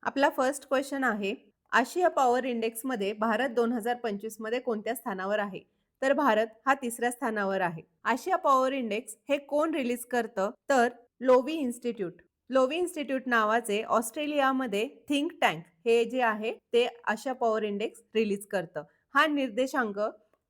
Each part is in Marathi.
आपला फर्स्ट क्वेश्चन आहे, आशिया पॉवर इंडेक्समध्ये भारत 2025 मध्ये कोणत्या स्थानावर आहे? तर भारत हा 3ऱ्या स्थानावर आहे. आशिया पॉवर इंडेक्स हे कोण रिलीज करतं? तर लोवी इन्स्टिट्यूट. लोवी इन्स्टिट्यूट नावाचे ऑस्ट्रेलियामध्ये थिंक टँक हे जे आहे ते आशिया पॉवर इंडेक्स रिलीज करतं. हा निर्देशांक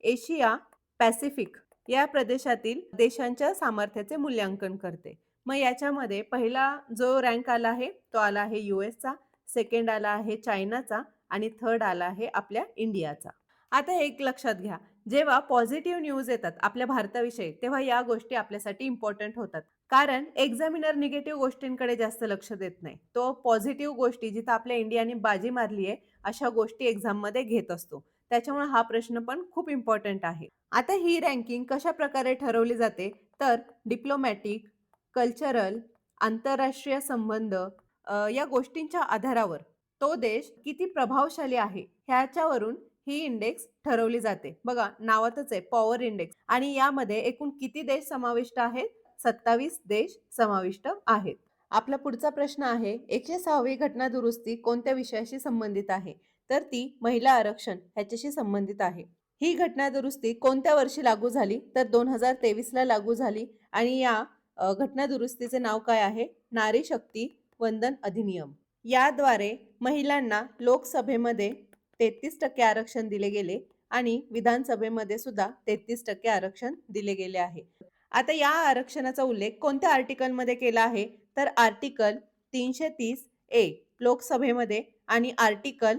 एशिया पॅसिफिक या प्रदेशातील देशांच्या सामर्थ्याचे मूल्यांकन करते. मग याच्यामध्ये पहिला जो रँक आला आहे तो आला आहे यूएसचा, सेकंड आला आहे चायनाचा आणि थर्ड आला आहे आपल्या इंडियाचा. आता एक लक्षात घ्या, जेव्हा पॉझिटिव्ह न्यूज येतात आपल्या भारताविषयी तेव्हा या गोष्टी आपल्यासाठी इम्पॉर्टंट होतात. कारण एक्झामिनर निगेटिव्ह गोष्टींकडे जास्त लक्ष देत नाही. तो पॉझिटिव्ह गोष्टी जिथं आपल्या इंडियाने बाजी मारली आहे अशा गोष्टी एक्झाममध्ये घेत असतो. त्याच्यामुळे हा प्रश्न पण खूप इम्पॉर्टंट आहे. आता ही रँकिंग कशा प्रकारे ठरवली जाते? तर डिप्लोमॅटिक, कल्चरल, आंतरराष्ट्रीय संबंध या गोष्टींच्या आधारावर तो देश किती प्रभावशाली आहे ह्याच्यावरून ही इंडेक्स ठरवली जाते. बघा नावातच आहे पॉवर इंडेक्स आणि यामध्ये एकूण किती देश समाविष्ट आहेत? 27 देश समाविष्ट आहेत. आपला पुढचा प्रश्न आहे, 106वी घटना दुरुस्ती कोणत्या विषयाशी संबंधित आहे? तर ती महिला आरक्षण ह्याच्याशी संबंधित आहे. ही घटना दुरुस्ती कोणत्या वर्षी लागू झाली? तर 2023 ला लागू झाली आणि या घटना दुरुस्तीचे नाव काय आहे? नारी शक्ती वंदन अधिनियम. याद्वारे महिलांना लोकसभेमध्ये 33% आरक्षण दिले गेले आणि विधानसभेमध्ये सुद्धा 33% आरक्षण दिले गेले आहे. आता या आरक्षणाचा उल्लेख कोणत्या आर्टिकलमध्ये केला आहे? तर आर्टिकल 330 ए लोकसभेमध्ये आणि आर्टिकल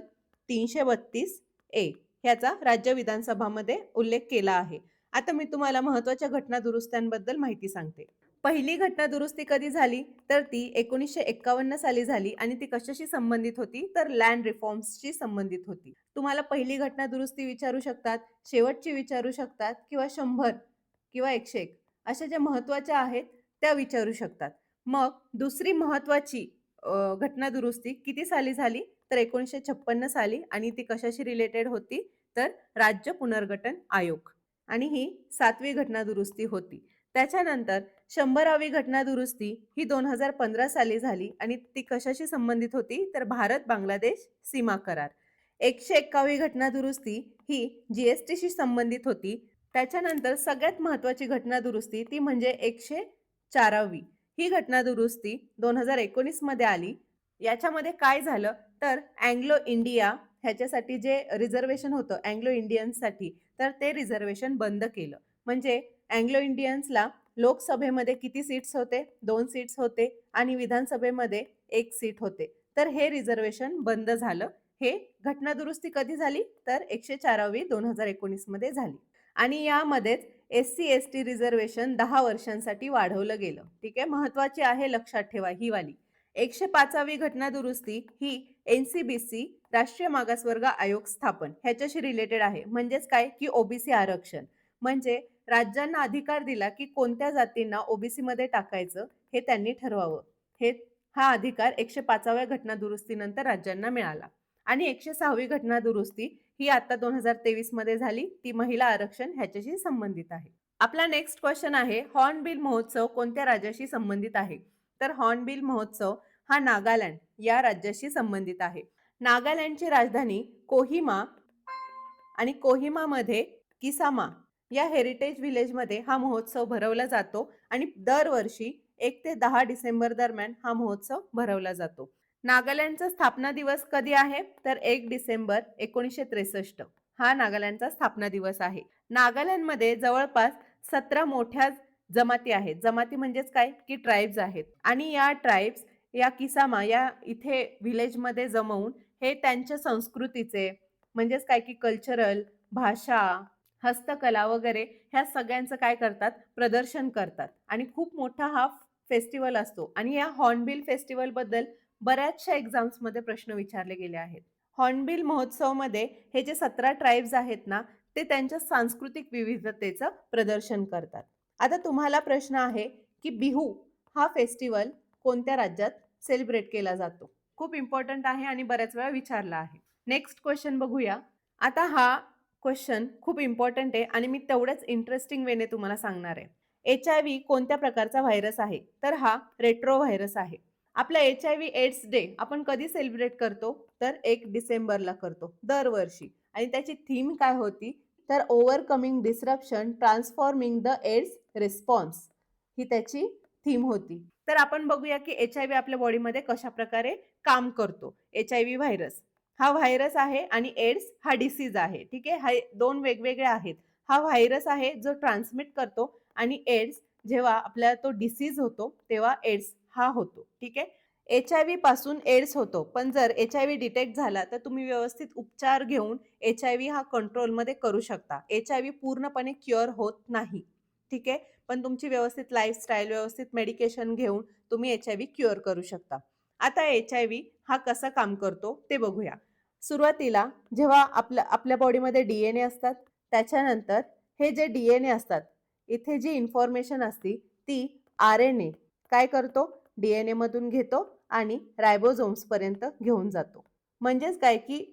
332 ए ह्याचा राज्य विधानसभामध्ये उल्लेख केला आहे. आता मी तुम्हाला महत्त्वाच्या घटना दुरुस्त्यांबद्दल माहिती सांगते. पहिली घटना दुरुस्ती कधी झाली? तर ती 1951 साली झाली आणि ती कशाशी संबंधित होती? तर लँड रिफॉर्म्सशी संबंधित होती. तुम्हाला पहिली घटना दुरुस्ती विचारू शकतात, शेवटची विचारू शकतात किंवा 100 किंवा 101 अशा ज्या महत्त्वाच्या आहेत त्या विचारू शकतात. मग दुसरी महत्त्वाची घटना दुरुस्ती किती साली झाली? तर 1956 साली आणि ती कशाशी रिलेटेड होती? तर राज्य पुनर्गठन आयोग आणि ही 7वी घटना दुरुस्ती होती. त्याच्यानंतर 100वी घटना दुरुस्ती ही 2015 साली झाली आणि ती कशाशी संबंधित होती? तर भारत बांगलादेश सीमा करार. 101वी घटना दुरुस्ती ही जीएसटीशी संबंधित होती. त्याच्यानंतर सगळ्यात महत्त्वाची घटना दुरुस्ती ती म्हणजे 104वी. ही घटना दुरुस्ती 2019 मध्ये आली. याच्यामध्ये काय झालं? तर अँग्लो इंडिया ह्याच्यासाठी जे रिझर्वेशन होतं अँग्लो इंडियन्ससाठी तर ते रिझर्वेशन बंद केलं. म्हणजे अँग्लो इंडियन्सला लोकसभेमध्ये किती सीट्स होते? 2 सीट्स होते आणि विधानसभेमध्ये 1 सीट होते. तर हे रिझर्वेशन बंद झालं. हे घटना दुरुस्ती कधी झाली? तर 104वी 2019 मध्ये झाली. आणि यामध्येच एस-सी-एस-टी रिझर्वेशन 10 वर्षांसाठी वाढवलं गेलं. ठीक आहे, महत्वाची आहे, लक्षात ठेवा ही वाली. 105वी घटना दुरुस्ती ही एनसीबीसी राष्ट्रीय मागासवर्ग आयोग स्थापन ह्याच्याशी रिलेटेड आहे. म्हणजेच काय की ओबीसी आरक्षण. म्हणजे राज्यांना अधिकार दिला की कोणत्या जातींना ओबीसी मध्ये टाकायचं हे त्यांनी ठरवावं. हा अधिकार 105व्या घटना दुरुस्तीनंतर राज्यांना मिळाला. आणि 106वी घटना दुरुस्ती ही आता 2023 मध्ये झाली. ती महिला आरक्षण ह्याच्याशी संबंधित आहे. आपला नेक्स्ट क्वेश्चन आहे, हॉर्नबिल महोत्सव कोणत्या राज्याशी संबंधित आहे? तर हॉर्नबिल महोत्सव हा नागालँड या राज्याशी संबंधित आहे. नागालँडची राजधानी कोहिमा आणि कोहिमामध्ये किसामा या हेरिटेज व्हिलेजमध्ये हा महोत्सव भरवला जातो आणि दरवर्षी 1 ते 10 डिसेंबर दरम्यान हा महोत्सव भरवला जातो. नागालँडचा स्थापना दिवस कधी आहे? तर 1 डिसेंबर 1963 हा नागालँडचा स्थापना दिवस आहे. नागालँडमध्ये जवळपास 17 मोठ्या जमाती आहेत. जमाती म्हणजेच काय की ट्राइब्स आहेत आणि या ट्राइब्स या किसामा या इथे व्हिलेजमध्ये जमवून हे त्यांच्या संस्कृतीचे म्हणजेच काय की कल्चरल, भाषा, हस्तकला वगैरे ह्या सगळ्यांचं काय करतात? प्रदर्शन करतात आणि खूप मोठा हा फेस्टिवल असतो आणि या हॉर्नबिल फेस्टिवल बद्दल बऱ्याचशा एक्झाम्स मध्ये प्रश्न विचारले गेले आहेत. हॉर्नबिल महोत्सव मध्ये हे जे 17 ट्राइब्स आहेत ना ते त्यांच्या सांस्कृतिक विविधतेचं प्रदर्शन करतात. आता तुम्हाला प्रश्न आहे की बिहू हा फेस्टिवल कोणत्या राज्यात सेलिब्रेट केला जातो? खूप इम्पॉर्टंट आहे आणि बऱ्याच वेळा विचारला आहे. नेक्स्ट क्वेश्चन बघूया. आता हा क्वेश्चन खूप इम्पॉर्टंट आहे आणि मी तेवढ्याच इंटरेस्टिंग वेने तुम्हाला सांगणार आहे. HIV कोणत्या प्रकारचा व्हायरस आहे? तर हा रेट्रो व्हायरस आहे. आपला HIV एड्स डे आपण कधी सेलिब्रेट करतो? तर 1 डिसेंबरला करतो दरवर्षी. आणि त्याची थीम काय होती? तर overcoming disruption transforming the AIDS response ही त्याची थीम होती. तर आपण बघूया की HIV आपल्या बॉडीमध्ये कशाप्रकारे काम करतो. HIV व्हायरस हा व्हायरस आहे आणि एड्स हा डिसीज आहे. ठीक आहे. हे 2 वेगवेगळे आहेत. हा व्हायरस आहे जो ट्रान्समिट करतो आणि एड्स जेव्हा आपल्याला तो डिसीज होतो तेव्हा एड्स हा होतो. ठीक आहे. HIV पासून एड्स होतो. पण जर HIV डिटेक्ट झाला तर तुम्ही व्यवस्थित उपचार घेऊन HIV हा कंट्रोलमध्ये करू शकता. HIV पूर्णपणे क्युअर होत नाही. ठीक आहे. पण तुमची व्यवस्थित लाईफस्टाईल, व्यवस्थित मेडिकेशन घेऊन तुम्ही HIV क्युअर करू शकता. आता HIV हा कसा काम करतो ते बघूया. सुरुवातीला जेव्हा आपल्या बॉडीमध्ये DNA असतात, त्याच्यानंतर हे जे DNA असतात, इथे जी इन्फॉर्मेशन असती ती RNA काय करतो? DNA मधून घेतो आणि रायबोझोम्सपर्यंत घेऊन जातो. म्हणजेच काय की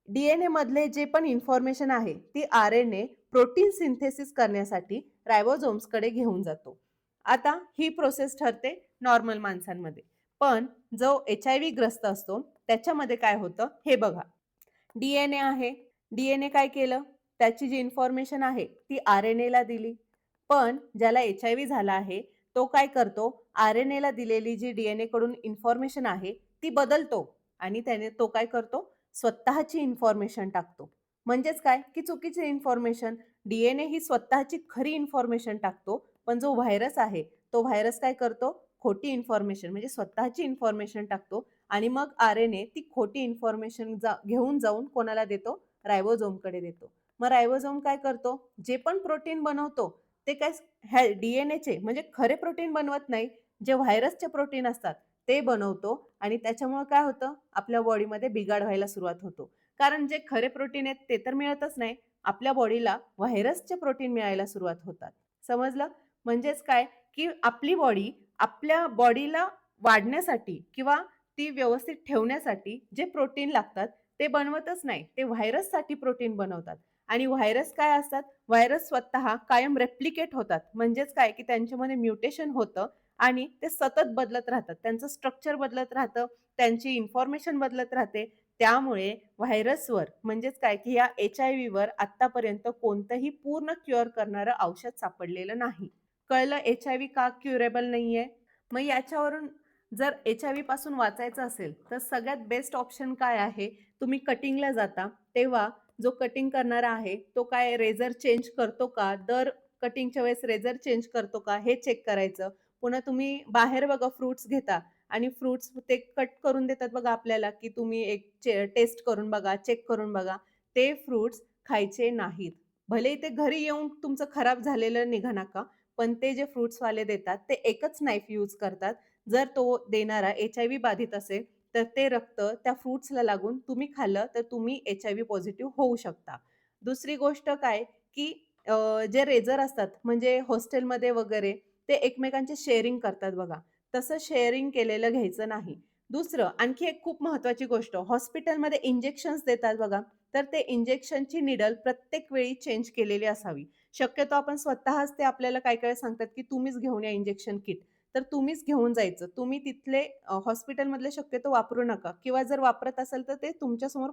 DNA मधले जे पण इन्फॉर्मेशन आहे ती RNA प्रोटीन सिंथेसिस करण्यासाठी रायबोझोम्सकडे घेऊन जातो. आता ही प्रोसेस ठरते नॉर्मल माणसांमध्ये. पण जो HIV ग्रस्त असतो त्याच्यामध्ये काय होतं हे बघा. DNA आहे. DNA काय केलं? त्याची जी इन्फॉर्मेशन आहे ती RNAला दिली. पण ज्याला HIV झाला आहे, तो काय करतो? RNAला दिलेली जी DNA कडून इन्फॉर्मेशन आहे, ती बदलतो आणि त्याने तो काय करतो? स्वतःची इन्फॉर्मेशन टाकतो. म्हणजेच काय? की चुकीची इन्फॉर्मेशन. DNA ही स्वतःची खरी इन्फॉर्मेशन टाकतो, पण जो व्हायरस आहे, तो व्हायरस काय करतो? खोटी इन्फॉर्मेशन म्हणजे स्वतःची इन्फॉर्मेशन टाकतो आणि मग RNA ती खोटी इन्फॉर्मेशन घेऊन जाऊन कोणाला देतो? रायबोझोमकडे देतो. मग रायबोझोम काय करतो? जे पण प्रोटीन बनवतो, ते काय DNAचे म्हणजे खरे प्रोटीन बनवत नाही. जे व्हायरसचे प्रोटीन असतात, ते बनवतो आणि त्याच्यामुळे काय होतं? आपल्या बॉडीमध्ये बिघाड व्हायला सुरुवात होतो. कारण जे खरे प्रोटीन आहेत, ते तर मिळतच नाही. आपल्या बॉडीला व्हायरसचे प्रोटीन मिळायला सुरुवात होतात. समजलं? म्हणजेच काय, की आपली बॉडी आपल्या बॉडीला वाढण्यासाठी किंवा ती व्यवस्थित ठेवण्यासाठी जे प्रोटीन लागतात, ते बनवतच नाही. ते व्हायरससाठी प्रोटीन बनवतात आणि व्हायरस काय असतात? व्हायरस स्वतः कायम रेप्लिकेट होतात. म्हणजेच काय, की त्यांच्यामध्ये म्युटेशन होतं आणि ते सतत बदलत राहतात. त्यांचं स्ट्रक्चर बदलत राहतं, त्यांची इन्फॉर्मेशन बदलत राहते. त्यामुळे व्हायरसवर म्हणजेच काय, की या HIV वर आत्तापर्यंत कोणतंही पूर्ण क्युअर करणारं औषध सापडलेलं नाही. कळलं HIV का क्युरेबल नाहीये? मग याच्यावरून जर HIV पासून वाचायचं असेल, तर सगळ्यात बेस्ट ऑप्शन काय आहे? तुम्ही कटिंगला जाता, तेव्हा जो कटिंग करणारा आहे, तो काय रेझर चेंज करतो का? दर कटिंगच्या वेळेस रेझर चेंज करतो का? हे चेक करायचं. पुन्हा तुम्ही बाहेर बघा फ्रुट्स घेता आणि फ्रुट्स ते कट करून देतात बघा आपल्याला, की तुम्ही एक टेस्ट करून बघा, चेक करून बघा. ते फ्रुट्स खायचे नाहीत. भलेही ते घरी येऊन तुमचं खराब झालेलं निघा नका, पण ते जे फ्रुट्सवाले देतात, ते एकच नाईफ यूज करतात. जर तो देणारा HIV बाधित असेल, तर ते रक्त त्या फ्रुट्सला लागून तुम्ही खाल्लं, तर तुम्ही HIV पॉझिटिव्ह होऊ शकता. दुसरी गोष्ट काय, की जे रेझर असतात म्हणजे हॉस्टेलमध्ये वगैरे ते एकमेकांचे शेअरिंग करतात बघा. तसं शेअरिंग केलेलं घ्यायचं नाही. दुसरं आणखी एक खूप महत्त्वाची गोष्ट हॉस्पिटलमध्ये इंजेक्शन्स देतात बघा, तर ते इंजेक्शनची निडल प्रत्येक वेळी चेंज केलेली असावी. शक्यतो आपण स्वतःच ते आपल्याला काय-काय सांगतात, की तुम्हीच घेऊन या इंजेक्शन किट. तर तुम्हीच घेऊन जायचं. तुम्ही तिथले हॉस्पिटलमधले शक्यतो वापरू नका किंवा जर वापरत असाल तर ते तुमच्यासमोर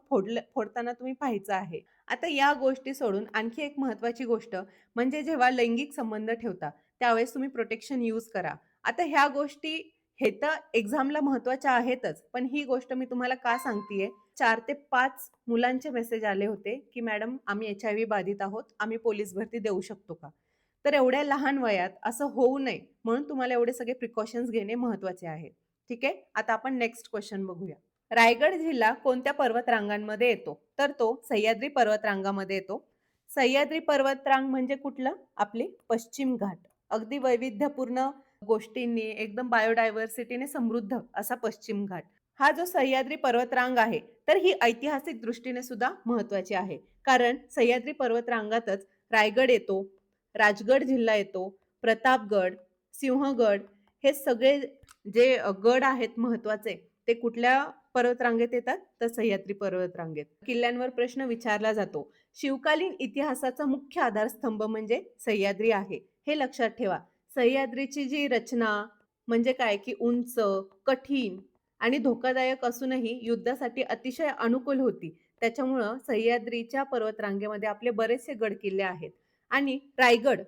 फोडताना तुम्ही पाहायचं आहे. आता या गोष्टी सोडून आणखी एक महत्त्वाची गोष्ट म्हणजे जेव्हा लैंगिक संबंध ठेवता, त्यावेळेस तुम्ही प्रोटेक्शन यूज करा. आता ह्या गोष्टी हे तर एक्झामला महत्त्वाच्या आहेतच, पण ही गोष्ट मी तुम्हाला का सांगतीये? 4 ते 5 मुलांचे मेसेज आले होते, की "मॅडम आम्ही HIV बाधित आहोत. आम्ही पोलीस भरती देऊ शकतो का?" तर एवढ्या लहान वयात असं होऊ नये म्हणून तुम्हाला एवढे सगळे प्रिकॉशन्स घेणे महत्त्वाचे आहे. ठीक आहे? आता आपण नेक्स्ट क्वेशन बघूया. रायगड जिल्हा कोणत्या पर्वतरांगांमध्ये येतो? तर तो सह्याद्री पर्वतरांगामध्ये येतो. सह्याद्री पर्वतरांग म्हणजे कुठलं? आपली पश्चिम घाट. अगदी वैविध्यपूर्ण गोष्टींनी एकदम बायोडायव्हर्सिटीने समृद्ध असा पश्चिम घाट. हा जो सह्याद्री पर्वतरांग आहे, तर ही ऐतिहासिक दृष्टीने सुद्धा महत्त्वाची आहे. कारण सह्याद्री पर्वतरांगातच रायगड येतो, राजगड जिल्हा येतो, प्रतापगड, सिंहगड हे सगळे जे गड आहेत महत्त्वाचे, ते कुठल्या पर्वतरांगेत येतात? तर सह्याद्री पर्वतरांगेत. किल्ल्यांवर प्रश्न विचारला जातो. शिवकालीन इतिहासाचा मुख्य आधारस्तंभ म्हणजे सह्याद्री आहे. हे लक्षात ठेवा. सह्याद्रीची जी रचना, म्हणजे काय की उंच, कठीण आणि धोकादायक असूनही युद्धासाठी अतिशय अनुकूल होती. त्याच्यामुळं सह्याद्रीच्या पर्वतरांगेमध्ये आपले बरेचसे गड-किल्ले आहेत. आणि रायगड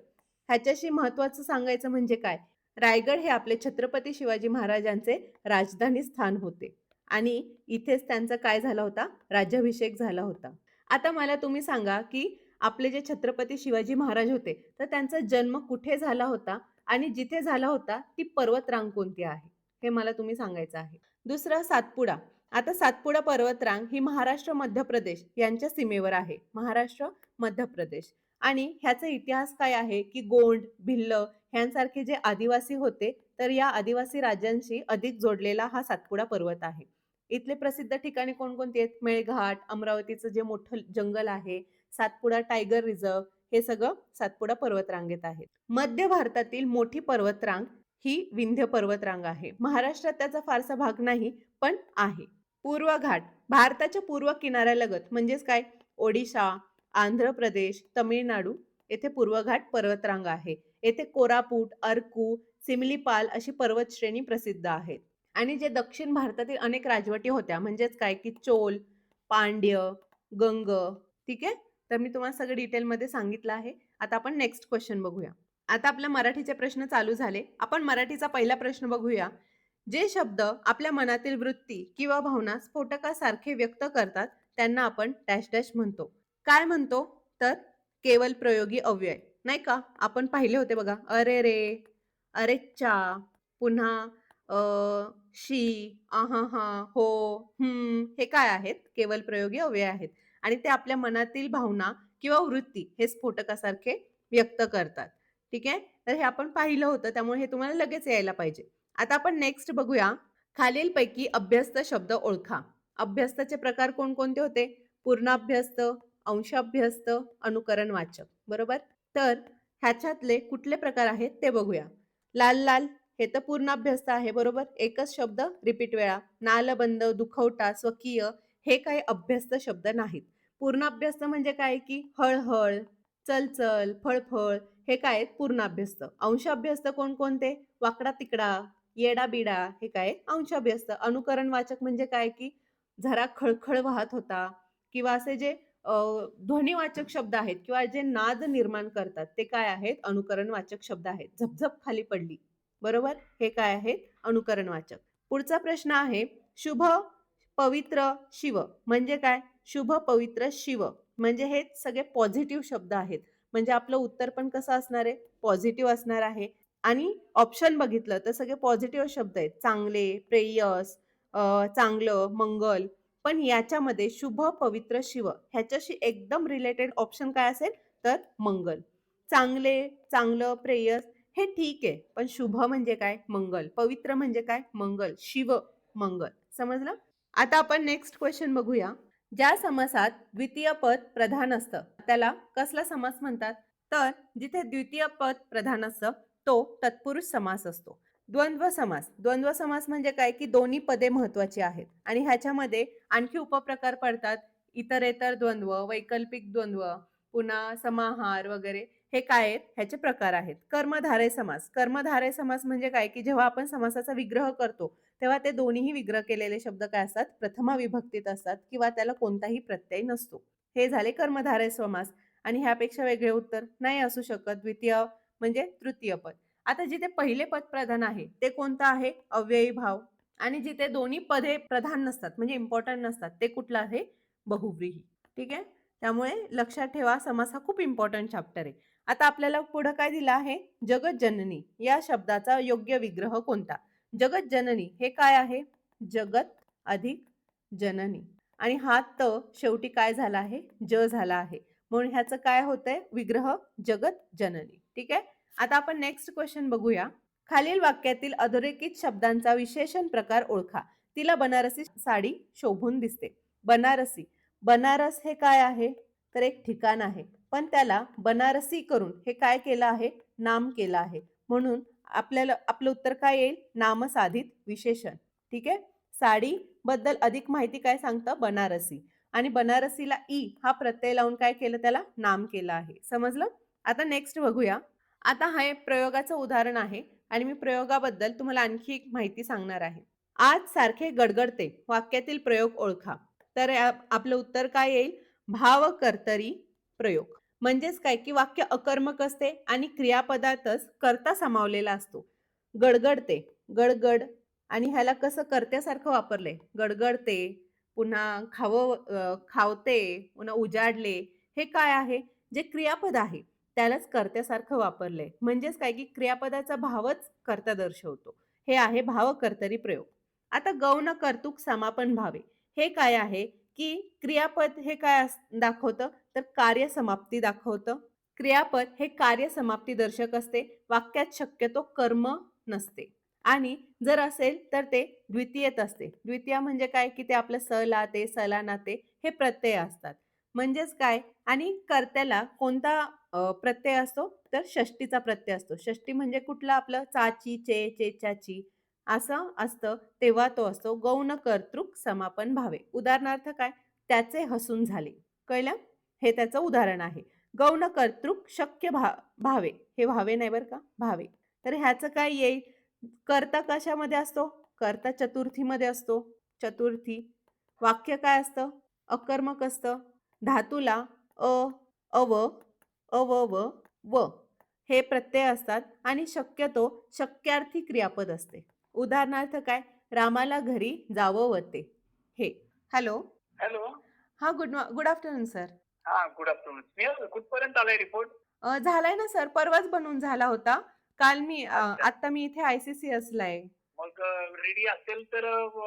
ह्याच्याशी महत्त्वाचं सांगायचं म्हणजे काय? रायगड हे आपले छत्रपती शिवाजी महाराजांचे राजधानी स्थान होते आणि इथेच त्यांचा काय झाला होता? राज्याभिषेक झाला होता. आता मला तुम्ही सांगा, की आपले जे छत्रपती शिवाजी महाराज होते, तर त्यांचा जन्म कुठे झाला होता आणि जिथे झाला होता ती पर्वतरांग कोणती आहे? हे मला तुम्ही सांगायचं आहे. दुसरं सातपुडा. आता सातपुडा पर्वतरांग ही महाराष्ट्र, मध्य प्रदेश यांच्या सीमेवर आहे. महाराष्ट्र, मध्य प्रदेश आणि ह्याचा इतिहास काय आहे, की गोंड, भिल्ल ह्यांसारखे जे आदिवासी होते, तर या आदिवासी राज्यांशी अधिक जोडलेला हा सातपुडा पर्वत आहे. इथले प्रसिद्ध ठिकाणे कोणकोणती आहेत? मेळघाट, अमरावतीचं जे मोठं जंगल आहे, सातपुडा टायगर रिझर्व्ह हे सगळं सातपुडा पर्वतरांगेत आहे. मध्य भारतातील मोठी पर्वतरांग ही विंध्य पर्वतरांग आहे. महाराष्ट्रात त्याचा फारसा भाग नाही, पण आहे. पूर्व घाट भारताच्या पूर्व किनाऱ्यालगत म्हणजेच काय ओडिशा, आंध्र प्रदेश, तमिळनाडू येथे पूर्व घाट पर्वतरांग आहे. येथे कोरापूट, अर्कू, सिमलीपाल अशी पर्वतश्रेणी प्रसिद्ध आहेत. आणि जे दक्षिण भारतातील अनेक राजवटी होत्या म्हणजेच काय की चोल, पांड्य, गंग, ठीक आहे? तर मी तुम्हाला सगळं डिटेलमध्ये सांगितलं आहे. आता आपण नेक्स्ट क्वेश्चन बघूया. आता आपल्या मराठीचे प्रश्न चालू झाले. आपण मराठीचा पहिला प्रश्न बघूया. जे शब्द आपल्या मनातील वृत्ती किंवा भावना स्फोटकासारखे व्यक्त करतात त्यांना आपण डॅश डॅश म्हणतो. काय म्हणतो? तर केवल प्रयोगी अव्यय. नाही का? आपण पाहिले होते बघा. अरे रे, अरेच्चा, पुन्हा शी, अहाहा, हो, हे काय आहेत? केवल प्रयोगी अव्यय आहेत. आणि ते आपल्या मनातील भावना किंवा वृत्ती हे स्फोटकासारखे व्यक्त करतात. ठीक आहे? तर हे आपण पाहिलं होतं, त्यामुळे हे तुम्हाला लगेच यायला पाहिजे. आता आपण नेक्स्ट बघूया. खालीलपैकी अभ्यस्त शब्द ओळखा. अभ्यस्ताचे प्रकार कोणकोणते होते? पूर्णाभ्यस्त, अंशाभ्यस्त, अनुकरण वाचक. बरोबर? तर ह्याच्यातले कुठले प्रकार आहेत ते बघूया. लाल लाल हे तर पूर्णाभ्यस्त आहे. बरोबर? एकच शब्द रिपीट वेळा. नालबंद, दुखवटा, स्वकीय हे काही अभ्यस्त शब्द नाहीत. पूर्णाभ्यस्त म्हणजे काय की हळहळ, चलचल, फळफळ हे काय आहेत? पूर्णाभ्यस्त. अंशाभ्यस्त कोणकोणते? वाकडा तिकडा, येडा बिडा हे काय? अंशाभ्यस्त. अनुकरण वाचक म्हणजे काय की झरा खळखळ वाहत होता किंवा असे जे ध्वनिवाचक शब्द आहेत किंवा जे नाद निर्माण करतात ते काय आहेत? अनुकरण वाचक शब्द आहेत. झपझप खाली पडली. बरोबर? हे काय आहेत? अनुकरण वाचक. पुढचा प्रश्न आहे शुभ पवित्र शिव म्हणजे काय? शुभ पवित्र शिव म्हणजे हे सगळे पॉझिटिव्ह शब्द आहेत. म्हणजे आपलं उत्तर पण कसं असणार आहे? पॉझिटिव्ह असणार आहे. आणि ऑप्शन बघितलं तर सगळे पॉझिटिव्ह शब्द आहेत. चांगले, प्रेयस, चांगलं, मंगल. पण याच्यामध्ये शुभ पवित्र शिव ह्याच्याशी एकदम रिलेटेड ऑप्शन काय असेल? तर मंगल. चांगले, चांगलं, प्रेयस हे ठीक आहे. पण शुभ म्हणजे काय? मंगल. पवित्र म्हणजे काय? मंगल. शिव, मंगल. समजलं? आता आपण नेक्स्ट क्वेश्चन बघूया. ज्या समासात द्वितीय पद प्रधान असतं त्याला कसला समास म्हणतात? तर जिथे द्वितीय पद प्रधान असतं तो तत्पुरुष समास असतो. द्वंद्व समास. द्वंद्व समास म्हणजे काय की दोन्ही पदे महत्वाची आहेत आणि ह्याच्यामध्ये आणखी उपप्रकार पडतात. इतरेतर द्वंद्व, वैकल्पिक द्वंद्व, पुन्हा समाहार वगैरे हे काय आहेत? ह्याचे प्रकार आहेत. कर्मधारय समास. कर्मधारय समास म्हणजे काय की जेव्हा आपण समासाचा विग्रह करतो तेव्हा ते दोन्हीही विग्रह केलेले शब्द काय असतात? प्रथमा विभक्तीत असतात किंवा त्याला कोणताही प्रत्यय नसतो. हे झाले कर्मधारय समास आणि ह्यापेक्षा वेगळे उत्तर नाही असू शकत. द्वितीय म्हणजे तृतीय पद. आता जिथे पहिले पद प्रधान आहे ते कोणतं आहे? अव्ययी भाव. आणि जिथे दोन्ही पदे प्रधान नसतात म्हणजे इम्पॉर्टंट नसतात ते कुठलं आहे? बहुव्रीही. ठीक आहे? त्यामुळे लक्षात ठेवा समास हा खूप इम्पॉर्टंट चॅप्टर आहे. आता आपल्याला पुढे काय दिलं आहे? जगत जननी या शब्दाचा योग्य विग्रह कोणता? जगत जननी हे काय आहे? जगत अधिक जननी आणि हा त शेवटी काय झाला आहे? ज झाला आहे. म्हणून ह्याचं काय होतंय? विग्रह जगत जननी. ठीक आहे? आता आपण नेक्स्ट क्वेश्चन बघूया. खालील वाक्यातील अधोरेखित शब्दांचा विशेषण प्रकार ओळखा. तिला बनारसी साडी शोभून दिसते. बनारसी. बनारस हे काय आहे? तर एक ठिकाण आहे. पण त्याला बनारसी करून हे काय केलं आहे? नाम केलं आहे. म्हणून आपल्याला आपलं उत्तर काय येईल? नामसाधित विशेषण. ठीक आहे? साडी बद्दल अधिक माहिती काय सांगतं? बनारसी. आणि बनारसीला ई हा प्रत्यय लावून काय केलं? त्याला नाम केलं आहे. समजलं? आता नेक्स्ट बघूया. आता हे प्रयोगाचं उदाहरण आहे. आणि मी प्रयोगाबद्दल तुम्हाला आणखी एक माहिती सांगणार आहे. आज सारखे गडगडते वाक्यातील प्रयोग ओळखा. तर आपलं उत्तर काय येईल? भावकर्तरी प्रयोग. म्हणजेच काय की वाक्य अकर्मक असते आणि क्रियापदातच कर्ता सामावलेला असतो. गडगडते, गडगड आणि ह्याला कसं कर्त्यासारखं वापरलंय. गडगडते, पुन्हा खावते, पुन्हा उजाडले. हे काय आहे? जे क्रियापद आहे त्यालाच कर्त्यासारखं वापरलंय. म्हणजेच काय की क्रियापदाचा भावच कर्ता दर्शवतो. हे आहे भावकर्तरी प्रयोग. आता गौण कर्तृक समापन भावे. हे काय आहे की क्रियापद हे काय दाखवतं तर कार्यसमाप्ती दाखवतं. क्रियापद हे कार्यसमाप्ती दर्शक असते. वाक्यात शक्यतो कर्म नसते आणि जर असेल तर ते द्वितीयत असते. द्वितीय म्हणजे काय की ते आपलं स ला ते स ला ना ते हे प्रत्यय असतात. म्हणजेच काय आणि कर्त्याला कोणता प्रत्यय असतो तर षष्टीचा प्रत्यय असतो. षष्टी म्हणजे कुठला आपलं चाची, चे, चेचाची असं असतं तेव्हा तो असतो गौण कर्तृक समापन भावे. उदाहरणार्थ काय? त्याचे हसून झाले. कळलं? हे त्याचं उदाहरण आहे. गौण कर्तृक शक्य भावे. हे भावे नाही बरं का? भावे. तर ह्याचं काय येईल? कर्ता कशामध्ये असतो? कर्ता चतुर्थीमध्ये असतो. चतुर्थी. वाक्य काय असतं? अकर्मक असतं. धातूला अ, अव, अवव, व हे प्रत्यय असतात आणि शक्यतो शक्यार्थी क्रियापद असते. उदाहरणार्थ काय? रामाला घरी जावं होते. हे. हॅलो. हॅलो. हां, गुड आफ्टरनून सर. हां, गुड आफ्टरनून. स्नेहल कुठपर्यंत आलाय रिपोर्ट? झालाय ना सर, परवाच बनवून झाला होता. काल मी अच्छा. आता मी इथे ICCSला आहे. मग रेडी असेल तर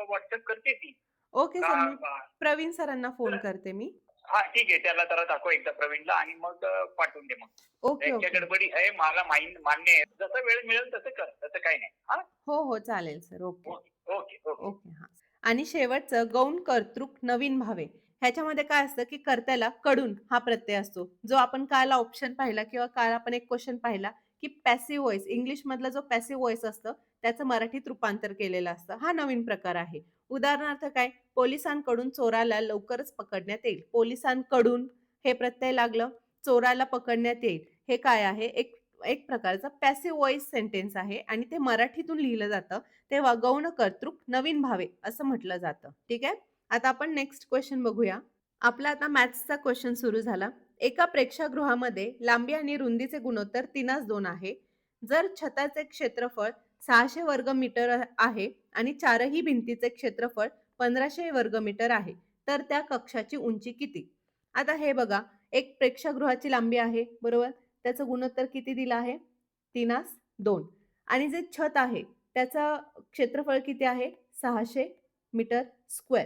WhatsApp करते ती. ओके का सर, मी का प्रवीण सरांना तर फोन करते मी. हां, ठीक आहे. त्याला जरा दाखव एकदा प्रवीणला आणि मग पाठवून दे मग. ओके, त्यांच्या ओके. गडबडी आहे. मला मान्य आहे. जसं वेळ मिळेल तसं कर. तसं काही नाही. हां. हो, हो. चालेल sir. Okay. Okay, okay, okay. Okay. हां. आणि शेवटचं गौण कर्तृक नवीन भावे. ह्याच्यामध्ये काय असतं, की कर्त्याला कडून हा प्रत्यय असतो. जो आपण काल ऑप्शन पाहिला किंवा काल आपण एक क्वेश्चन पाहिला, की पॅसिव्ह व्हॉईस इंग्लिशमधला जो पॅसिव्ह व्हॉईस असतं, त्याचं मराठीत रूपांतर केलेलं असतं. हा नवीन प्रकार आहे. उदाहरणार्थ काय? पोलिसांकडून चोराला लवकरच पकडण्यात येईल. पोलिसांकडून हे प्रत्यय लागलं, चोराला पकडण्यात येईल. हे काय आहे? एक एक प्रकारचं पॅसिव्ह व्हॉईस सेंटेन्स आहे आणि ते मराठीतून लिहिलं जातं. तेव्हा गौण कर्तृक नवीन भावे असं म्हटलं जातं. ठीक आहे. आता आपण नेक्स्ट क्वेश्चन बघूया. आपला आता मॅथ्सचा क्वेश्चन सुरू झाला. एका प्रेक्षागृहामध्ये लांबी आणि रुंदीचे गुणोत्तर 3:2 आहे. जर छताचे क्षेत्रफळ 600 वर्ग मीटर आहे आणि चारही भिंतीचे क्षेत्रफळ 1500 वर्ग मीटर आहे, तर त्या कक्षाची उंची किती? आता हे बघा, एक प्रेक्षागृहाची लांबी आहे, बरोबर? त्याचं गुणोत्तर किती दिलं आहे? 3:2 आणि जे छत आहे त्याचं क्षेत्रफळ किती आहे? 600 मीटर स्क्वेअर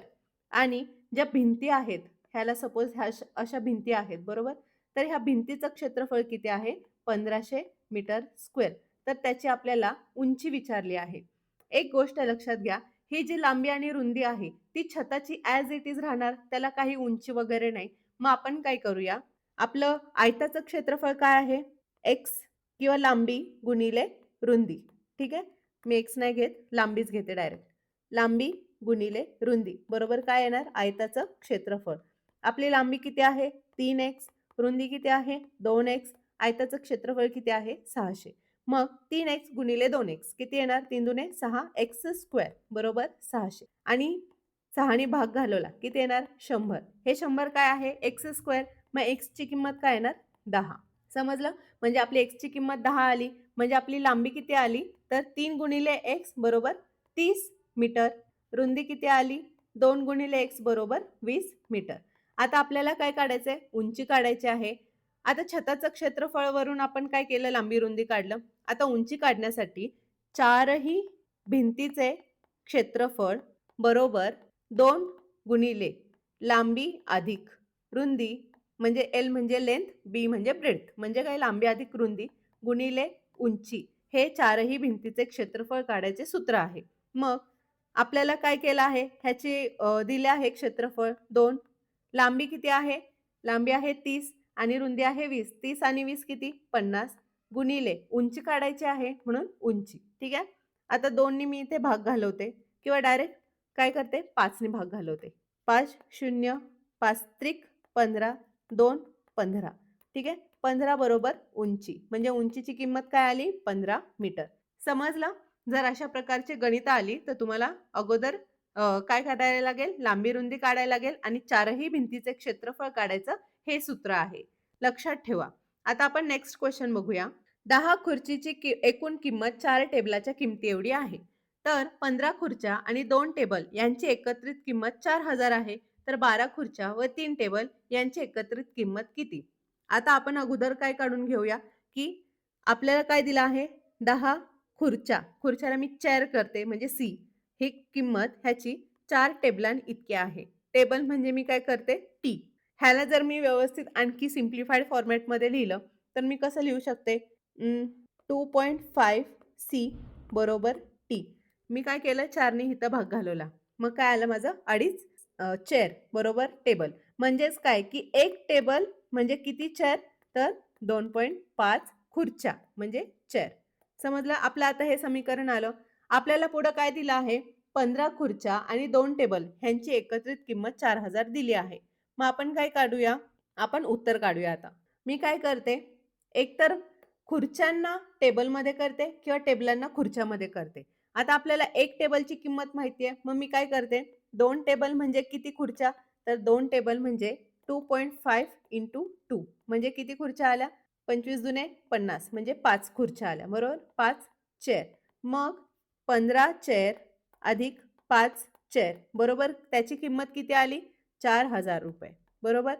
आणि ज्या भिंती आहेत, ह्याला सपोज ह्या अशा भिंती आहेत, बरोबर? तर ह्या भिंतीचं क्षेत्रफळ किती आहे? 1500 मीटर स्क्वेअर. तर त्याची आपल्याला उंची विचारली आहे. एक गोष्ट लक्षात घ्या, ही जी लांबी आणि रुंदी आहे, ती छताची ॲज इट इज राहणार. त्याला काही उंची वगैरे नाही. मग आपण काय करूया, आपलं आयताचं क्षेत्रफळ काय आहे? एक्स किंवा लांबी गुणिले रुंदी. ठीक आहे? मी एक्स नाही घेत, लांबीच घेते डायरेक्ट. लांबी गुणिले रुंदी बरोबर काय येणार? आयताचं क्षेत्रफळ. आपली लांबी किती आहे? 3x. रुंदी किती आहे? 2x. आयताचं क्षेत्रफळ किती आहे? 600. मग 3x गुणिले 2x किती येणार? 3 दुणे 6 x स्क्वेअर बरोबर 600 आणि 6 ने भाग घालवला किती येणार? 100. हे 100 काय आहे? x square. मग x ची किंमत काय येणार? 10. समजलं? म्हणजे आपली x ची किंमत 10 आली. म्हणजे आपली लांबी किती आली? तर 3 गुणिले x बरोबर 30 मीटर. रुंदी किती आली? 2 गुणिले x बरोबर 20 मीटर. आता आपल्याला काय काढायचंय? उंची काढायची आहे. आता छताचं क्षेत्रफळ वरून आपण काय केलं? लांबी रुंदी काढलं. आता उंची काढण्यासाठी चारही भिंतीचे क्षेत्रफळ बरोबर 2 गुणिले लांबी अधिक रुंदी म्हणजे एल म्हणजे लेंथ, बी म्हणजे ब्रेड्थ म्हणजे काय? लांबी अधिक रुंदी गुणिले उंची. हे चारही भिंतीचे क्षेत्रफळ काढायचे सूत्र आहे. मग आपल्याला काय केलं आहे? ह्याची दिले आहे क्षेत्रफळ 2. लांबी किती आहे? लांबी आहे 30 आणि रुंदी आहे 20. 30 आणि 20 किती? 50 गुणिले उंची काढायची आहे म्हणून उंची. ठीक आहे? आता 2 नी मी इथे भाग घालवते किंवा डायरेक्ट काय करते? 5 ने भाग घालवते. 5 0 5 त्रिक 15 2 15. ठीक आहे? 15 बरोबर उंची. म्हणजे उंचीची किंमत काय आली? 15 मीटर. समजलं? जर अशा प्रकारची गणितं आली तर तुम्हाला अगोदर काय काढायला लागेल? लांबी रुंदी काढायला लागेल आणि चारही भिंतीचे क्षेत्रफळ काढायचं हे सूत्र आहे. लक्षात ठेवा. आता आपण नेक्स्ट क्वेश्चन बघूया. 10 खुर्चीची एकूण किंमत 4 टेबलाच्या किमती एवढी आहे. तर 15 खुर्च्या आणि 2 टेबल यांची एकत्रित किंमत 4,000 आहे. तर 12 खुर्च्या व 3 टेबल यांची एकत्रित किंमत किती? आता आपण अगोदर काय काढून घेऊया, की आपल्याला काय दिलं आहे? 10 खुर्च्या. खुर्च्याला मी चेअर करते म्हणजे सी. ही किंमत ह्याची 4 टेबलांइतकी आहे. टेबल म्हणजे मी काय करते? टी. ह्याला जर मी व्यवस्थित आणखी सिम्प्लिफाईड फॉर्मॅटमध्ये लिहिलं, तर मी कसं लिहू शकते? 2.5 सी बरोबर टी. मी काय केलं? 4 ने इथं भाग घालवला. मग काय आलं माझं? 2.5 चेअर बरोबर टेबल. म्हणजेच काय, की 1 टेबल म्हणजे किती चेअर? तर 2.5 खुर्च्या म्हणजे चेअर. समजलं? आपलं आता हे समीकरण आलं. आपल्याला पुढं काय दिलं आहे? 15 खुर्च्या आणि 2 टेबल ह्यांची एकत्रित किंमत 4,000 दिली आहे. मग आपण काय काढूया? आपण उत्तर काढूया आता. मी काय करते? एकतर खुर्च्यांना टेबलमध्ये करते किंवा टेबलांना खुर्च्यामध्ये करते. आता आपल्याला 1 टेबलची किंमत माहिती आहे. मग मी काय करते? 2 टेबल म्हणजे किती खुर्च्या? तर 2 टेबल म्हणजे 2.5 इंटू 2 म्हणजे किती खुर्च्या आल्या? 25 दुने 50 म्हणजे 5 खुर्च्या आल्या. बरोबर? 5 चेअर. मग 15 चेअर अधिक 5 चेअर बरोबर त्याची किंमत किती आली? ₹4,000 बरोबर?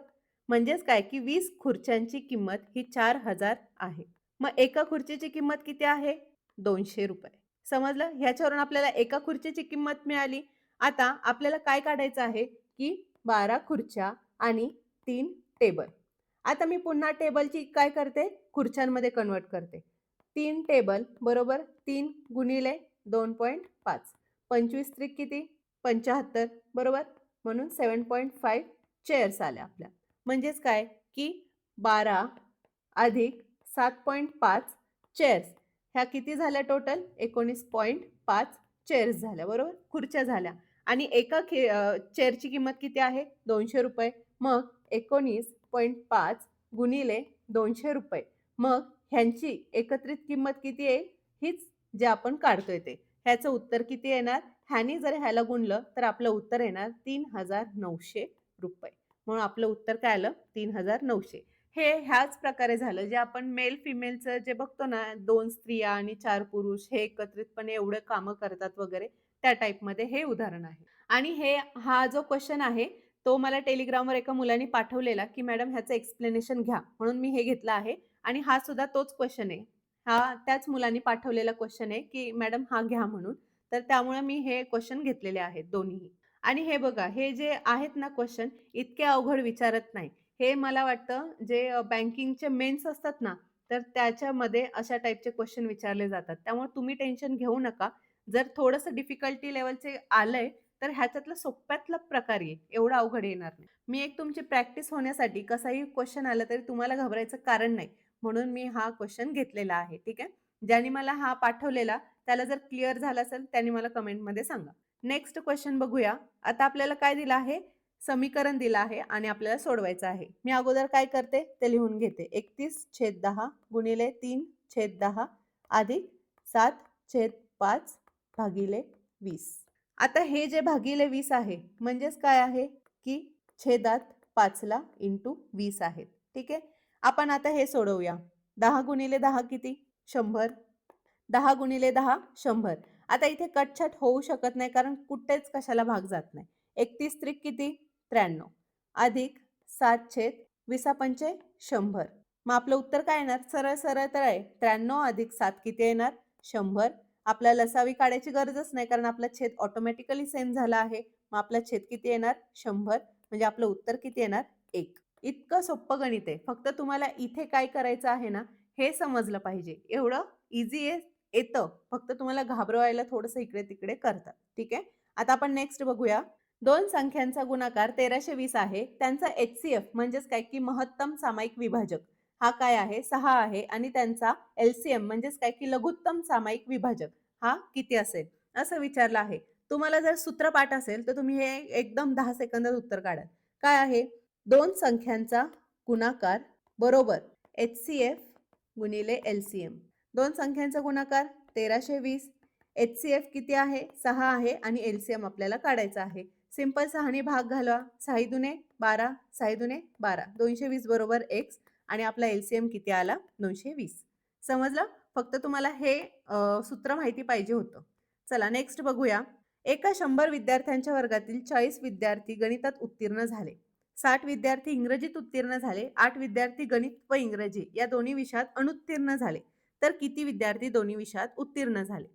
म्हणजेच काय, की 20 खुर्च्यांची किंमत ही 4,000 आहे. मग एका खुर्चीची किंमत किती आहे? ₹200. समजलं? ह्याच्यावरून आपल्याला एका खुर्चीची किंमत मिळाली. आता आपल्याला काय काढायचं आहे, की 12 खुर्च्या आणि 3 टेबल. आता मी पुन्हा टेबलची काय करते? खुर्च्यांमध्ये कन्व्हर्ट करते. 3 टेबल बरोबर 3 गुणिले 2.5 25 त्रिक किती? 75 बरोबर? म्हणून 7.5 चेअर्स आल्या आपल्या. म्हणजेच काय, की 12 अधिक 7.5 चेअर्स ह्या किती झाल्या टोटल? 19.5 चेअर्स झाल्या बरोबर? खुर्च्या झाल्या आणि एका चेअरची किंमत किती आहे? ₹200. मग 19.5 गुणिले ₹200. मग ह्यांची एकत्रित किंमत किती येईल? हीच जे आपण काढतोय ते. ह्याचं उत्तर किती येणार? ह्यानी जर ह्याला गुणलं तर आपलं उत्तर येणार ₹3,900. म्हणून आपलं उत्तर काय आलं? 3,900. हे ह्याच प्रकारे झालं जे आपण मेल फिमेलचं जे बघतो ना, 2 स्त्रिया आणि 4 पुरुष हे एकत्रितपणे एवढं कामं करतात वगैरे, त्या टाईपमध्ये हे उदाहरण आहे. आणि हा जो क्वेश्चन आहे, तो मला टेलिग्रामवर एका मुलाने पाठवलेला, की मॅडम ह्याचं एक्सप्लेनेशन घ्या. म्हणून मी हे घेतलं आहे आणि हा सुद्धा तोच क्वेश्चन आहे. हा त्याच मुलाने पाठवलेला क्वेश्चन आहे, की मॅडम हा घ्या म्हणून. तर त्यामुळे मी हे क्वेश्चन घेतलेले आहेत दोन्हीही. आणि हे बघा, हे जे आहेत ना क्वेश्चन इतके अवघड विचारत नाही. हे मला वाटतं जे बँकिंगचे मेन्स असतात ना, तर त्याच्यामध्ये अशा टाइपचे क्वेश्चन विचारले जातात. त्यामुळे तुम्ही टेन्शन घेऊ नका. जर थोडंसं डिफिकल्टी लेव्हलचे आलंय, तर ह्याच्यातला सोप्यातला प्रकार आहे. एवढा अवघड येणार नाही. मी एक तुमची प्रॅक्टिस होण्यासाठी कसाही क्वेश्चन आला तरी तुम्हाला घाबरायचं कारण नाही. म्हणून मी हा क्वेश्चन घेतलेला आहे. ठीक आहे. ज्याने मला हा पाठवलेला त्याला जर क्लिअर झाला असेल त्याने मला कमेंटमध्ये सांगा. नेक्स्ट क्वेश्चन बघूया. आता आपल्याला काय दिलं आहे? समीकरण दिलं आहे आणि आपल्याला सोडवायचं आहे. मी अगोदर काय करते ते लिहून घेते. 31/10 गुणिले 3/10 अधिक 7/5 भागिले 20. आता हे जे भागिले 20 आहे म्हणजेच काय आहे, की छेदात 5ला इंटू 20 आहेत. ठीक आहे. आपण आता हे सोडवूया. 10 गुणिले 10 किती? 100. 10 गुणिले 10 100. आता इथे कटछट होऊ शकत नाही कारण कुठेच कशाला भाग जात नाही. 31 त्रिक किती? 93 अधिक 7/20 पंचे 100. मग आपलं उत्तर काय येणार? सरळ सरळ तर आहे. 93 अधिक 7 किती येणार? 100. आपल्याला लसावी काढायची गरजच नाही कारण आपला छेद ऑटोमॅटिकली सेम झाला आहे. मग आपला छेद किती येणार? 100. म्हणजे आपलं उत्तर किती येणार? 1. इतकं सोप्पं गणित आहे. फक्त तुम्हाला इथे काय करायचं आहे ना, हे समजलं पाहिजे. एवढं इझी आहे येतं. फक्त तुम्हाला घाबरवायला थोडंसं इकडे-तिकडे करतात. ठीक आहे. आता आपण नेक्स्ट बघूया. 2 संख्यांचा गुणाकार 1320 आहे. त्यांचा HCF म्हणजेच काय, की महत्तम सामायिक विभाजक हा काय आहे? 6 आहे आणि त्यांचा LCM म्हणजेच काय, की लघुत्तम सामायिक विभाजक हा किती असेल? असं विचारलं आहे. तुम्हाला जर सूत्र पाठ असेल तर तुम्ही हे एकदम 10 सेकंदात उत्तर काढाल. काय आहे? 2 संख्यांचा गुणाकार बरोबर HCF गुणिले LCM. 2 संख्यांचा गुणाकार 1320. HCF किती आहे? 6 आहे आणि LCM आपल्याला काढायचा आहे. सिंपल 6ने भाग घालवा. 6 दुने 12, 6 दुने 12. 220 बरोबर x आणि आपला LCM किती आला? 220. समजलं? फक्त तुम्हाला हे सूत्र माहिती पाहिजे होतं. चला नेक्स्ट बघूया. एका 100 विद्यार्थ्यांच्या वर्गातील 40 विद्यार्थी गणितात उत्तीर्ण झाले. 60 विद्यार्थी इंग्रजीत उत्तीर्ण झाले. 8 विद्यार्थी गणित व इंग्रजी या दोन्ही विषयात अनुत्तीर्ण झाले. तर किती विद्यार्थी दोन्ही विषयात उत्तीर्ण झाले?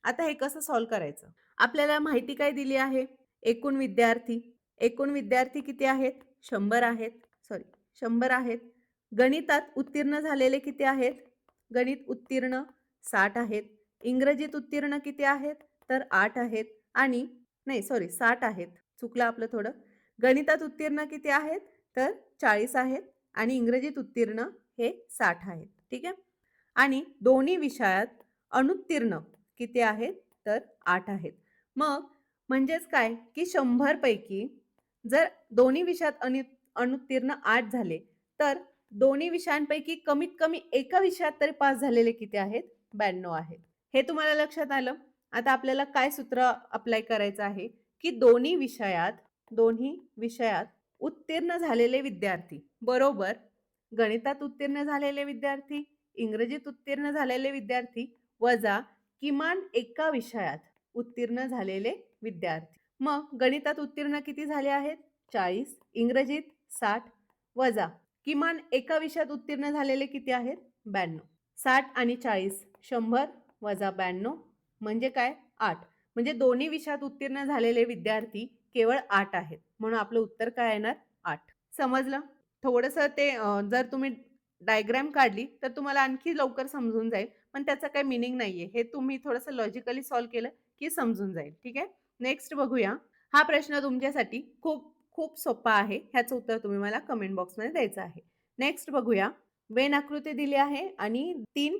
आता हे कसं सॉल्व्ह करायचं? आपल्याला माहिती काय दिली आहे? एकूण विद्यार्थी. एकूण विद्यार्थी किती आहेत? 100 आहेत. 100 आहेत. गणितात उत्तीर्ण झालेले किती आहेत? गणित उत्तीर्ण 60 आहेत. इंग्रजीत उत्तीर्ण किती आहेत? तर 8 आहेत. आणि 60 आहेत. चुकलं आपलं थोडं. गणितात उत्तीर्ण किती आहेत? तर 40 आहेत आणि इंग्रजीत उत्तीर्ण हे 60 आहेत. ठीक आहे? आणि दोन्ही विषयात अनुत्तीर्ण किती आहेत? तर 8 आहेत. मग म्हणजेच काय की 100 पैकी जर दोन्ही विषयात अनुत्तीर्ण 8 झाले तर दोन्ही विषयांपैकी कमीत कमी एका विषयात तरी पास झालेले किती आहेत? 92 आहेत. हे तुम्हाला लक्षात आलं? आता आपल्याला काय सूत्र अप्लाय करायचं आहे की दोन्ही विषयात उत्तीर्ण झालेले विद्यार्थी बरोबर गणितात उत्तीर्ण झालेले विद्यार्थी, इंग्रजीत उत्तीर्ण झालेले विद्यार्थी वजा किमान एका विषयात उत्तीर्ण झालेले विद्यार्थी. मग गणितात उत्तीर्ण किती झाले आहेत? 40, इंग्रजीत 60 वजा किमान एका विषयात उत्तीर्ण झालेले किती आहेत? 92. 60 आणि 40 100 वजा 92 म्हणजे काय? 8. म्हणजे दोन्ही विषयात उत्तीर्ण झालेले विद्यार्थी केवळ 8 आहेत. म्हणून आपलं उत्तर काय येणार? 8. समजलं? थोडंसं ते जर तुम्ही डायग्राम काढली तर तुम्हाला आणखी लवकर समजून जाईल. पण त्याचा काही मीनिंग नाहीये. हे तुम्ही थोडंसं लॉजिकली सॉल्व्ह केलं की समजून जाईल. ठीक आहे? नेक्स्ट बघूया. हा प्रश्न तुमच्यासाठी खूप खूप सोपा आहे. ह्याचं उत्तर तुम्ही मला कमेंट बॉक्समध्ये द्यायचं आहे. नेक्स्ट बघूया. वेन आकृती दिली आहे आणि 3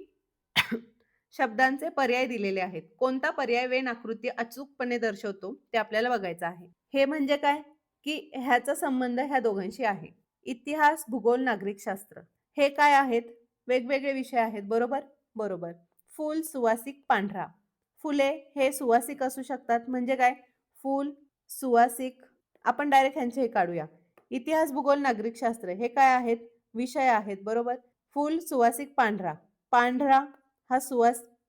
शब्दांचे पर्याय दिलेले आहेत. कोणता पर्याय वेन आकृती अचूकपणे दर्शवतो ते आपल्याला बघायचं आहे. हे म्हणजे काय की ह्याचा संबंध ह्या दोघांशी आहे. इतिहास, भूगोल, नागरिकशास्त्र. हे काय आहेत? वेगवेगळे विषय आहेत. बरोबर? बरोबर. फूल, सुवासिक, पांढरा. फुले हे सुवासिक असू शकतात. म्हणजे काय? फूल, सुवासिक. आपण डायरेक्ट ह्यांचे हे काढूया. इतिहास, भूगोल, नागरिकशास्त्र हे काय आहेत? विषय आहेत. बरोबर? फूल, सुवासिक, पांढरा. पांढरा हा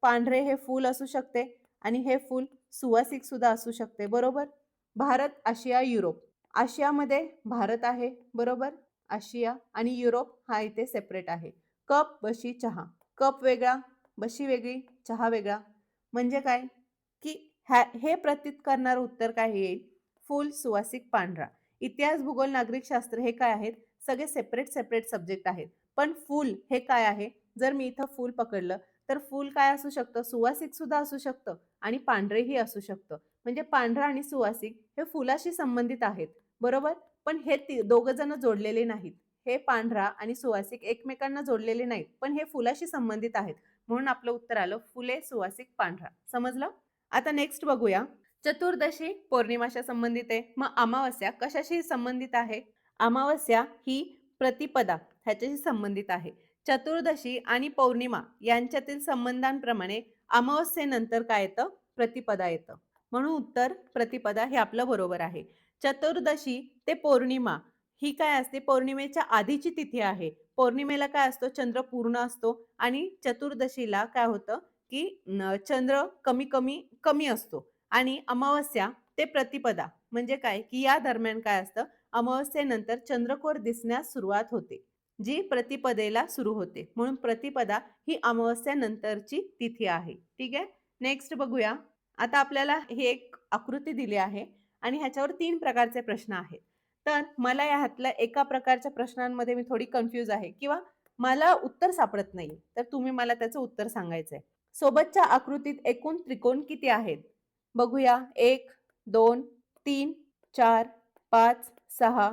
पांढरे हे फूल असू शकते आणि हे फूल सुवासिक सुद्धा असू शकते. बरोबर? भारत, आशिया, युरोप. आशियामध्ये भारत आहे. बरोबर? आशिया आणि युरोप हा इथे सेपरेट आहे. कप, बशी, चहा. कप वेगळा, बशी वेगळी, चहा वेगळा. म्हणजे काय की हे प्रतीत करणारं उत्तर काय येईल? फूल, सुवासिक, पांढरा. इतिहास, भूगोल, नागरिकशास्त्र हे काय आहेत? सगळे सेपरेट सब्जेक्ट आहेत. पण फूल हे काय आहे? जर मी इथं फूल पकडलं तर फूल काय असू शकतं? सुवासिक सुद्धा असू शकतं आणि पांढरेही असू शकतं. म्हणजे पांढरा आणि सुवासिक हे फुलाशी संबंधित आहेत. बरोबर? पण हे दोघं जण जोडलेले नाहीत. हे पांढरा आणि सुवासिक एकमेकांना जोडलेले नाहीत. पण हे फुलाशी संबंधित आहेत. म्हणून आपलं उत्तर आलं फुले, सुवासिक, पांढरा. समजलं? आता नेक्स्ट बघूया. चतुर्दशी पौर्णिमाशी संबंधित आहे. मग अमावस्या कशाशी संबंधित आहे? अमावस्या ही प्रतिपदा ह्याच्याशी संबंधित आहे. चतुर्दशी आणि पौर्णिमा यांच्यातील संबंधांप्रमाणे अमावस्येनंतर काय येतं? प्रतिपदा येतं. म्हणून उत्तर प्रतिपदा हे आपलं बरोबर आहे. चतुर्दशी ते पौर्णिमा ही काय असते? पौर्णिमेच्या आधीची तिथी आहे. पौर्णिमेला काय असतो? चंद्र पूर्ण असतो आणि चतुर्दशीला काय होतं की चंद्र कमी असतो आणि अमावस्या ते प्रतिपदा म्हणजे काय की या दरम्यान काय असतं? अमावस्येनंतर चंद्रकोर दिसण्यास सुरुवात होते, जी प्रतिपदेला सुरू होते. म्हणून प्रतिपदा ही अमावस्येनंतरची तिथी आहे. ठीक आहे? नेक्स्ट बघूया. आता आपल्याला ही एक आकृती दिली आहे आणि ह्याच्यावर 3 प्रकारचे प्रश्न आहेत. तर मला ह्यातल्या एका प्रकारच्या प्रश्नांमध्ये मी थोडी कन्फ्यूज आहे किंवा मला उत्तर सापडत नाही. तर तुम्ही मला त्याचं उत्तर सांगायचंय. सोबतच्या आकृतीत एकूण त्रिकोण किती आहेत? बघूया. 1, 2, 3, 4, 5, 6.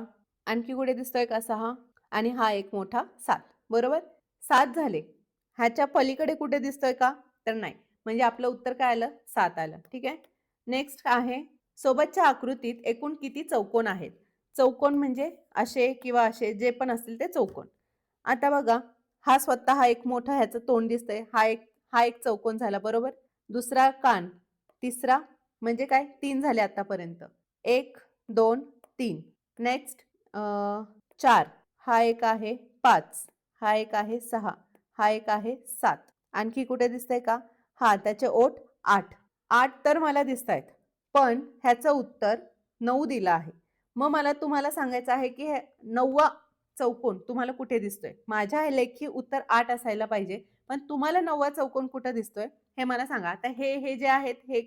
आणखी कुठे दिसतोय का? 6 आणि हा एक मोठा 7. बरोबर? 7 झाले. ह्याच्या पलीकडे कुठे दिसतोय का? तर नाही. म्हणजे आपलं उत्तर काय आलं? 7 आलं. ठीक आहे? नेक्स्ट आहे सोबतच्या आकृतीत एकूण किती चौकोन आहेत? चौकोन म्हणजे असे किंवा असे जे पण असतील ते चौकोन. आता बघा, हा स्वतः एक मोठा ह्याचं तोंड दिसतंय. हा एक चौकोन झाला. बरोबर? दुसरा कान, तिसरा म्हणजे काय 3 झाले आतापर्यंत. 1, 2, 3. नेक्स्ट 4. हा एक आहे 5. हा एक आहे 6. हा एक आहे 7. आणखी कुठे दिसतंय का? हा त्याचे ओठ 8. 8 तर मला दिसतायत. पण ह्याचं उत्तर 9 दिलं आहे. मग मला तुम्हाला सांगायचं आहे की हे 9वा चौकोन तुम्हाला कुठे दिसतोय? माझ्या लेखी उत्तर 8 असायला पाहिजे. पण तुम्हाला 9वा चौकोन कुठे दिसतोय? हे मला सांगा. आता हे जे आहेत हे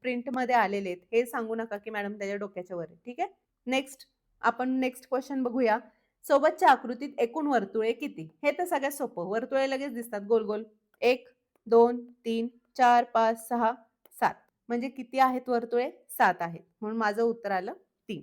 प्रिंटमध्ये आलेले आहेत. हे सांगू नका की मॅडम त्याच्या डोक्याच्या वर आहे. ठीक आहे? नेक्स्ट आपण नेक्स्ट क्वेश्चन बघूया. सोबतच्या आकृतीत एकूण वर्तुळे किती? हे तर सगळ्यात सोपं. वर्तुळे लगेच दिसतात गोल गोल. 1, 2, 3, 4, 5, 6, 7. म्हणजे किती आहेत वर्तुळे? 7 आहेत. म्हणून माझं उत्तर आलं 3.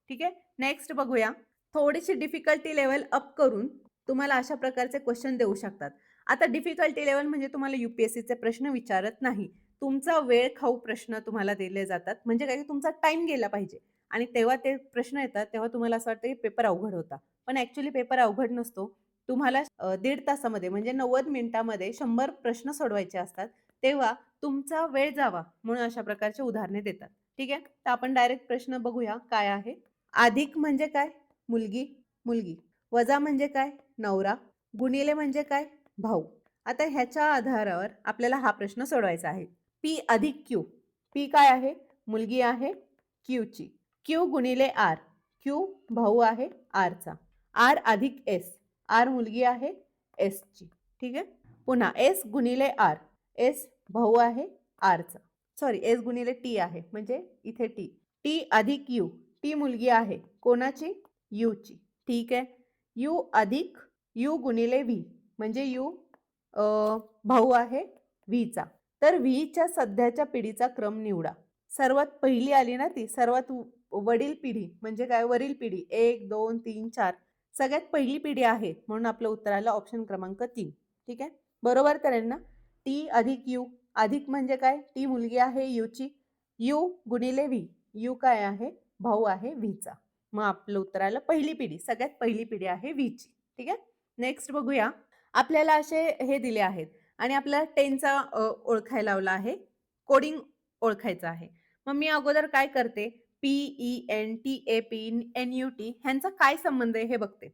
ठीक आहे? नेक्स्ट बघूया. थोडीशी डिफिकल्टी लेव्हल अप करून तुम्हाला अशा प्रकारचे क्वेश्चन देऊ शकतात. आता डिफिकल्टी लेव्हल म्हणजे तुम्हाला यूपीएससीचे प्रश्न विचारत नाही. तुमचा वेळ खाऊ प्रश्न तुम्हाला दिले जातात. म्हणजे काय की तुमचा टाईम गेला पाहिजे आणि तेव्हा ते प्रश्न येतात तेव्हा तुम्हाला असं वाटतं की पेपर अवघड होता. पण ॲक्चुअली पेपर अवघड नसतो. तुम्हाला 1.5 तासामध्ये म्हणजे 90 मिनिटामध्ये 100 प्रश्न सोडवायचे असतात. तेव्हा तुमचा वेळ जावा म्हणून अशा प्रकारची उदाहरणे देतात. ठीक आहे? तर आपण डायरेक्ट प्रश्न बघूया काय आहे. अधिक म्हणजे काय? मुलगी, मुलगी. वजा म्हणजे काय? नवरा. गुणिले म्हणजे काय? भाऊ. आता ह्याच्या आधारावर आपल्याला हा प्रश्न सोडवायचा आहे. P अधिक Q. P काय आहे? मुलगी आहे Qची. Q गुणिले R. Q भाऊ आहे Rचा. R अधिक S. R मुलगी आहे Sची. ठीक आहे? पुन्हा S गुणिले R. S भाऊ आहे Rचा. सॉरी S गुणिले T आहे म्हणजे इथे T. T अधिक U. T मुलगी आहे कोणाची? Uची. ठीक आहे? U अधिक U गुणिले V म्हणजे U भाऊ आहे व्हीचा. तर व्हीच्या सध्याच्या पिढीचा क्रम निवडा. सर्वात पहिली आली ना ती सर्वात वडील पिढी म्हणजे काय? वरील पिढी 1, 2, 3, 4 सगळ्यात पहिली पिढी आहे म्हणून आपलं उत्तर आलं ऑप्शन क्रमांक 3. ठीक आहे? बरोबर करेल ना? T अधिक U. अधिक म्हणजे काय? टी मुलगी आहे Uची. U गुणिले V. U काय आहे? भाऊ आहे व्हीचा. मग आपलं उत्तर आलं पहिली पिढी. सगळ्यात पहिली पिढी आहे व्हीची. ठीक आहे? नेक्स्ट बघूया. आपल्याला असे हे दिले आहेत आणि आपल्याला 10चा ओळखायला लावला आहे. कोडिंग ओळखायचं आहे. मग मी अगोदर काय करते? PENTAP ह्यांचा काय संबंध आहे हे बघते.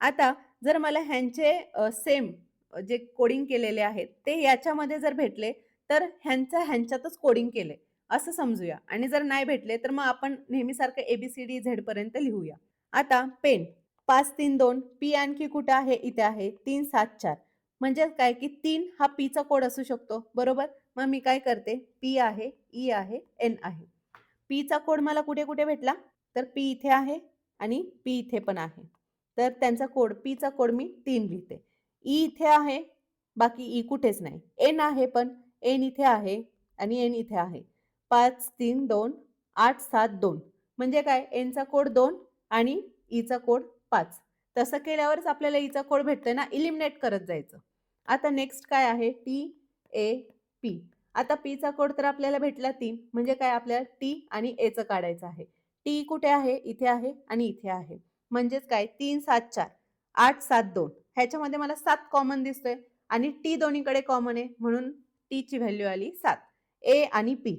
आता जर मला ह्यांचे सेम जे कोडिंग केलेले आहेत ते याच्यामध्ये जर भेटले तर ह्यांच्यातच कोडिंग केले असं समजूया आणि जर नाही भेटले तर मग आपण नेहमीसारखं ABCD Z पर्यंत लिहूया. आता पेन 5, 3, 2 P आणखी कुठे आहे? इथे आहे 3, 7, 4 म्हणजे काय की 3 हा Pचा कोड असू शकतो बरोबर. मग मी काय करते? P आहे, E आहे, N आहे. Pचा कोड मला कुठे कुठे भेटला? तर P इथे आहे आणि P इथे पण आहे. तर त्यांचा कोड Pचा कोड मी 3 लिहिते. E इथे आहे, बाकी E कुठेच नाही. N आहे पण N इथे आहे आणि N इथे आहे. 5, 3, 2, 8, 7, 2 म्हणजे काय? Nचा कोड 2 आणि Eचा कोड 5. तसं केल्यावरच आपल्याला Eचा कोड भेटतोय ना, इलिमिनेट करत जायचं. आता नेक्स्ट काय आहे? TAP. आता Pचा कोड तर आपल्याला भेटला 3 म्हणजे काय? आपल्याला T आणि Aचं काढायचं आहे. T कुठे आहे? इथे आहे आणि इथे आहे. म्हणजेच काय? 3, 7, 4, 8, 7, 2 ह्याच्यामध्ये मला 7 कॉमन दिसतोय आणि T दोन्हीकडे कॉमन आहे म्हणून Tची व्हॅल्यू आली 7. A आणि P.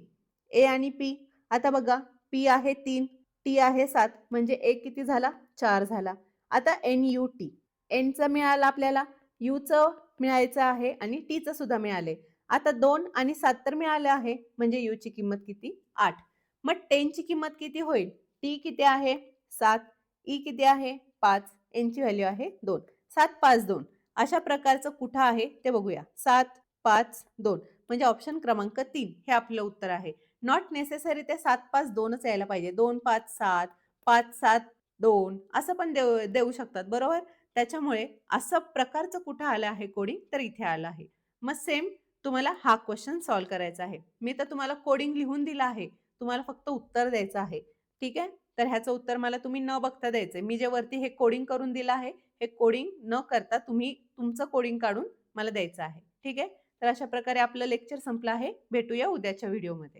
A आणि P. आता बघा P आहे 3, T आहे 7 म्हणजे A किती झाला? 4 झाला. आता NUT. Nचं मिळालं आपल्याला, Uचं मिळायचं आहे आणि Tचं सुद्धा मिळाले. आता 2 आणि 7 तर मिळाले आहे म्हणजे Uची किंमत किती? 8. मग 10ची किंमत किती होईल? T किती आहे? 7. E किती आहे? 5. Nची व्हॅल्यू आहे 2. 7, 5, 2 अशा प्रकारचं कुठं आहे ते बघूया. 7, 5, 2 म्हणजे ऑप्शन क्रमांक 3 हे आपलं उत्तर आहे. नॉट नेसेसरी ते 7, 5, 2च यायला पाहिजे. 2, 5, 7, 5, 7, 2 असं पण देऊ शकतात बरोबर. त्याच्यामुळे असं प्रकारचं कुठं आलं आहे कोडिंग तर इथे आलं आहे. मग सेम तुम्हाला हा क्वेश्चन सॉल्व्ह करायचा आहे. मी तर तुम्हाला कोडिंग लिहून दिलं आहे. तुम्हाला फक्त उत्तर द्यायचं आहे. ठीक आहे? तर ह्याचं उत्तर मला तुम्ही न बघता द्यायचंय. मी जे वरती हे कोडिंग करून दिलं आहे, हे कोडिंग न करता तुम्ही तुमचं कोडिंग काढून मला द्यायचं आहे. ठीक आहे? तर अशा प्रकारे आपलं लेक्चर संपलं आहे. भेटूया उद्याच्या व्हिडिओमध्ये.